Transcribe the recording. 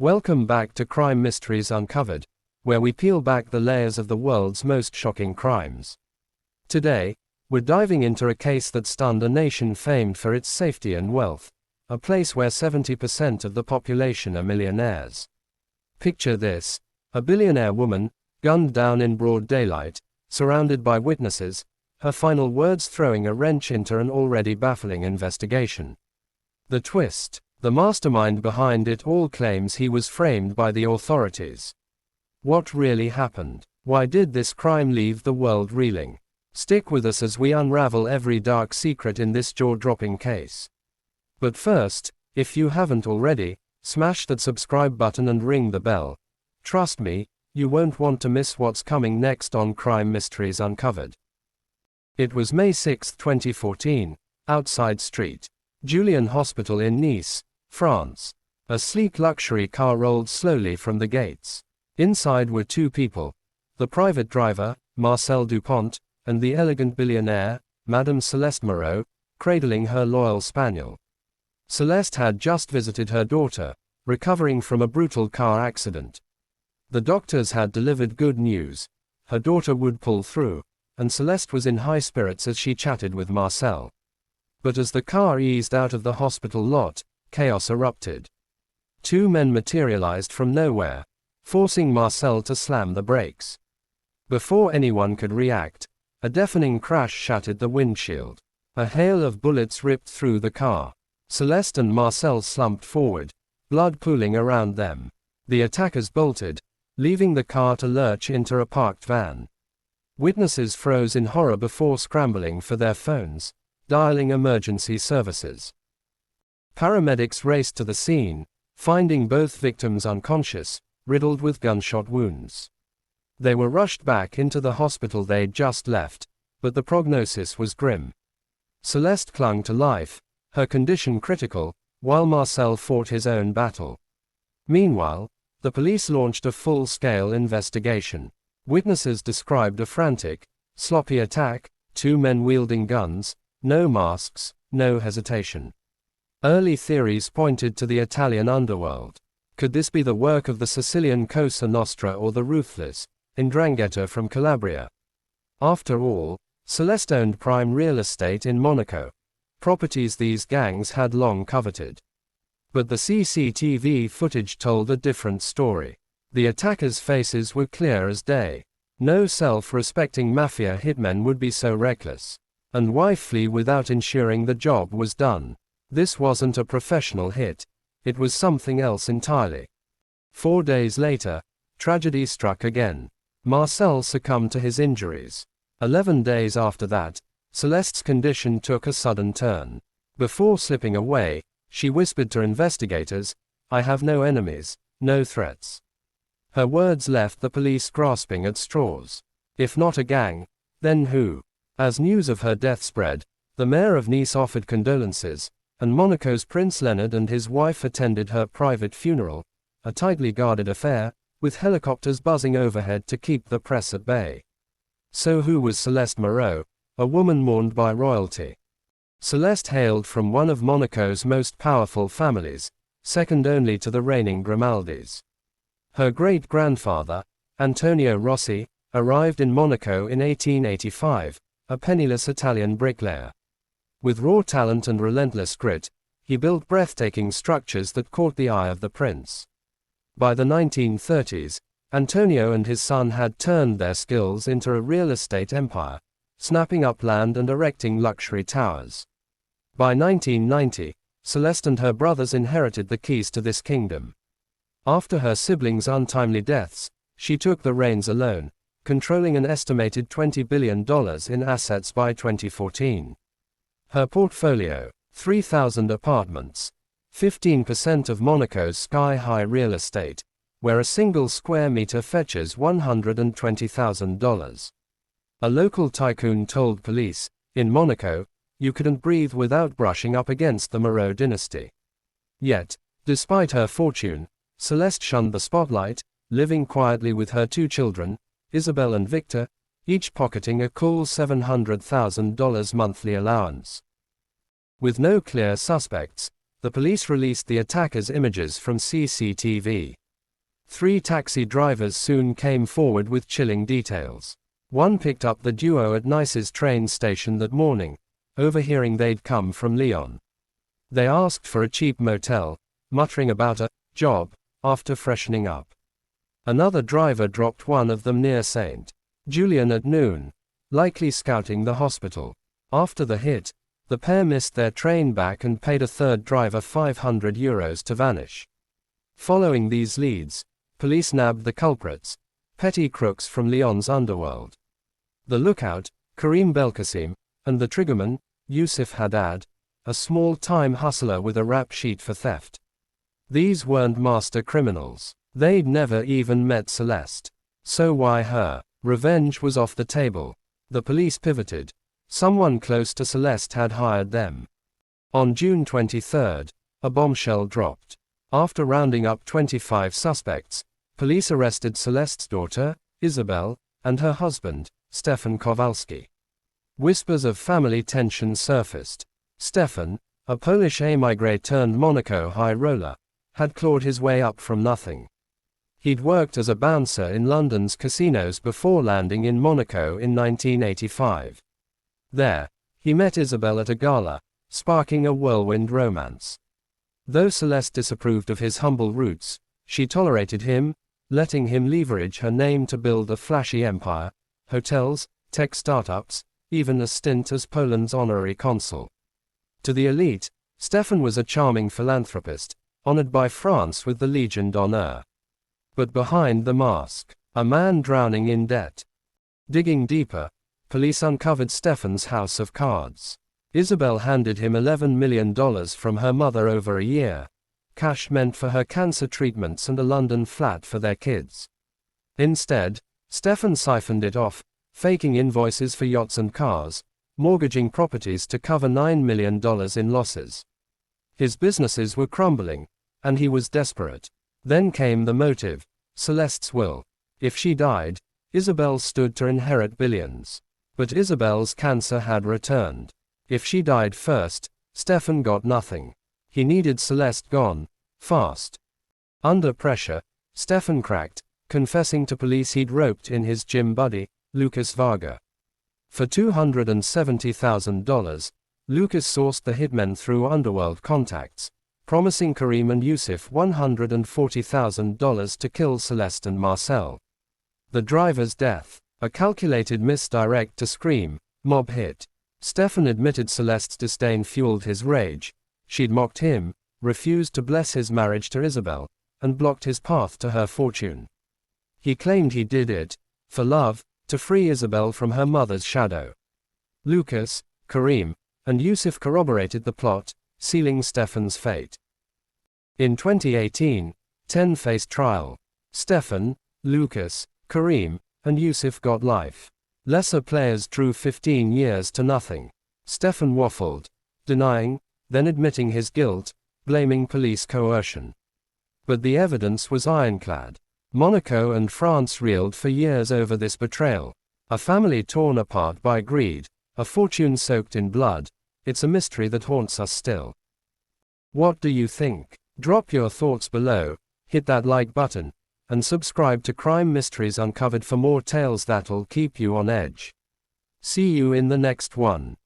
Welcome back to Crime Mysteries Uncovered, where we peel back the layers of the world's most shocking crimes. Today, we're diving into a case that stunned a nation famed for its safety and wealth, a place where 70% of the population are millionaires. Picture this: a billionaire woman, gunned down in broad daylight, surrounded by witnesses, her final words throwing a wrench into an already baffling investigation. The twist: the mastermind behind it all claims he was framed by the authorities. What really happened? Why did this crime leave the world reeling? Stick with us as we unravel every dark secret in this jaw-dropping case. But first, if you haven't already, smash that subscribe button and ring the bell. Trust me, you won't want to miss what's coming next on Crime Mysteries Uncovered. It was May 6, 2014, outside Street Julien Hospital in Nice, France. A sleek luxury car rolled slowly from the gates. Inside were two people: the private driver, Marcel Dupont, and the elegant billionaire, Madame Celeste Moreau, cradling her loyal spaniel. Celeste had just visited her daughter, recovering from a brutal car accident. The doctors had delivered good news: her daughter would pull through, and Celeste was in high spirits as she chatted with Marcel. But as the car eased out of the hospital lot, chaos erupted. Two men materialized from nowhere, forcing Marcel to slam the brakes. Before anyone could react, a deafening crash shattered the windshield. A hail of bullets ripped through the car. Celeste and Marcel slumped forward, blood pooling around them. The attackers bolted, leaving the car to lurch into a parked van. Witnesses froze in horror before scrambling for their phones, dialing emergency services. Paramedics raced to the scene, finding both victims unconscious, riddled with gunshot wounds. They were rushed back into the hospital they'd just left, but the prognosis was grim. Celeste clung to life, her condition critical, while Marcel fought his own battle. Meanwhile, the police launched a full-scale investigation. Witnesses described a frantic, sloppy attack, two men wielding guns, no masks, no hesitation. Early theories pointed to the Italian underworld. Could this be the work of the Sicilian Cosa Nostra or the ruthless 'Ndrangheta from Calabria? After all, Celeste owned prime real estate in Monaco, properties these gangs had long coveted. But the CCTV footage told a different story. The attackers' faces were clear as day. No self-respecting mafia hitmen would be so reckless. And why flee without ensuring the job was done? This wasn't a professional hit. It was something else entirely. 4 days later, tragedy struck again. Marcel succumbed to his injuries. 11 days after that, Celeste's condition took a sudden turn. Before slipping away, she whispered to investigators, "I have no enemies, no threats." Her words left the police grasping at straws. If not a gang, then who? As news of her death spread, the mayor of Nice offered condolences, and Monaco's Prince Leonard and his wife attended her private funeral, a tightly guarded affair, with helicopters buzzing overhead to keep the press at bay. So who was Celeste Moreau, a woman mourned by royalty? Celeste hailed from one of Monaco's most powerful families, second only to the reigning Grimaldis. Her great-grandfather, Antonio Rossi, arrived in Monaco in 1885, a penniless Italian bricklayer. With raw talent and relentless grit, he built breathtaking structures that caught the eye of the prince. By the 1930s, Antonio and his son had turned their skills into a real estate empire, snapping up land and erecting luxury towers. By 1990, Celeste and her brothers inherited the keys to this kingdom. After her siblings' untimely deaths, she took the reins alone, controlling an estimated $20 billion in assets by 2014. Her portfolio: 3,000 apartments, 15% of Monaco's sky-high real estate, where a single square meter fetches $120,000. A local tycoon told police, in Monaco, you couldn't breathe without brushing up against the Moreau dynasty. Yet, despite her fortune, Celeste shunned the spotlight, living quietly with her two children, Isabel and Victor, each pocketing a cool $700,000 monthly allowance. With no clear suspects, the police released the attackers' images from CCTV. 3 taxi drivers soon came forward with chilling details. One picked up the duo at Nice's train station that morning, overhearing they'd come from Lyon. They asked for a cheap motel, muttering about a job after freshening up. Another driver dropped one of them near St. Julien at noon, likely scouting the hospital. After the hit, the pair missed their train back and paid a third driver €500 to vanish. Following these leads, police nabbed the culprits, petty crooks from Lyon's underworld. The lookout, Karim Belkacem, and the triggerman, Yusuf Haddad, a small-time hustler with a rap sheet for theft. These weren't master criminals. They'd never even met Celeste. So why her? Revenge was off the table. The police pivoted. Someone close to Celeste had hired them. On June 23, a bombshell dropped. After rounding up 25 suspects, police arrested Celeste's daughter, Isabel, and her husband, Stefan Kowalski. Whispers of family tension surfaced. Stefan, a Polish émigré turned Monaco high roller, had clawed his way up from nothing. He'd worked as a bouncer in London's casinos before landing in Monaco in 1985. There, he met Isabel at a gala, sparking a whirlwind romance. Though Celeste disapproved of his humble roots, she tolerated him, letting him leverage her name to build a flashy empire, hotels, tech startups, even a stint as Poland's honorary consul. To the elite, Stefan was a charming philanthropist, honored by France with the Légion d'honneur. But behind the mask, a man drowning in debt. Digging deeper, police uncovered Stefan's house of cards. Isabel handed him $11 million from her mother over a year, cash meant for her cancer treatments and a London flat for their kids. Instead, Stefan siphoned it off, faking invoices for yachts and cars, mortgaging properties to cover $9 million in losses. His businesses were crumbling, and he was desperate. Then came the motive, Celeste's will. If she died, Isabel stood to inherit billions. But Isabel's cancer had returned. If she died first, Stefan got nothing. He needed Celeste gone, fast. Under pressure, Stefan cracked, confessing to police he'd roped in his gym buddy, Lucas Varga. For $270,000, Lucas sourced the hitmen through underworld contacts, promising Karim and Yusuf $140,000 to kill Celeste and Marcel. The driver's death, a calculated misdirect to scream, mob hit. Stefan admitted Celeste's disdain fueled his rage. She'd mocked him, refused to bless his marriage to Isabel, and blocked his path to her fortune. He claimed he did it, for love, to free Isabel from her mother's shadow. Lucas, Karim, and Yusuf corroborated the plot, sealing Stefan's fate. In 2018, 10 faced trial. Stefan, Lucas, Karim, and Yusuf got life. Lesser players drew 15 years to nothing. Stefan waffled, denying, then admitting his guilt, blaming police coercion. But the evidence was ironclad. Monaco and France reeled for years over this betrayal. A family torn apart by greed, a fortune soaked in blood. It's a mystery that haunts us still. What do you think? Drop your thoughts below, hit that like button, and subscribe to Crime Mysteries Uncovered for more tales that'll keep you on edge. See you in the next one.